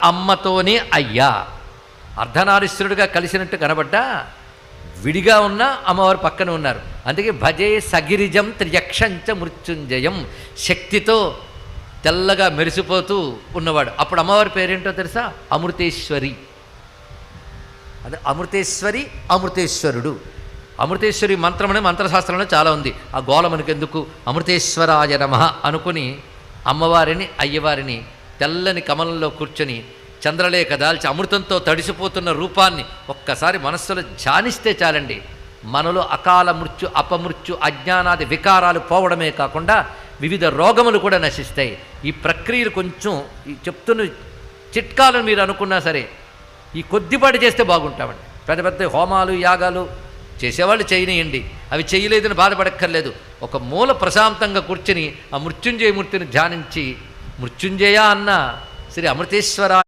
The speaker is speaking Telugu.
అమ్మతోనే అయ్యా. అర్ధనారీశ్వరుడిగా కలిసినట్టు కనబడ్డా విడిగా ఉన్న అమ్మవారు పక్కన ఉన్నారు. అందుకే భజే సగిరిజం త్రియక్షంచ మృత్యుంజయం, శక్తితో తెల్లగా మెరిసిపోతూ ఉన్నవాడు. అప్పుడు అమ్మవారి పేరేంటో తెలుసా? అమృతేశ్వరి. అదే అమృతేశ్వరి, అమృతేశ్వరుడు. అమృతేశ్వరి మంత్రం అనే మంత్రశాస్త్రంలో చాలా ఉంది. ఆ గోల మనకెందుకు? అమృతేశ్వరాయ నమః అనుకుని అమ్మవారిని అయ్యవారిని తెల్లని కమలంలో కూర్చొని చంద్రలేఖ దాల్చి అమృతంతో తడిసిపోతున్న రూపాన్ని ఒక్కసారి మనస్సులో ధ్యానిస్తే చాలండి. మనలో అకాల మృత్యు, అపమృత్యు, అజ్ఞానాది వికారాలు పోవడమే కాకుండా వివిధ రోగములు కూడా నశిస్తాయి. ఈ ప్రక్రియలు కొంచెం చెప్తున్న చిట్కాలను మీరు అనుకున్నా సరే ఈ కొద్దిపాటి చేస్తే బాగుంటామండి. పెద్ద పెద్ద హోమాలు యాగాలు చేసేవాళ్ళు చేయనియండి, అవి చేయలేదని బాధపడక్కర్లేదు. ఒక మూల ప్రశాంతంగా కూర్చొని ఆ మృత్యుంజయ మూర్తిని ధ్యానించి మృత్యుంజయ అన్న శ్రీ అమృతేశ్వర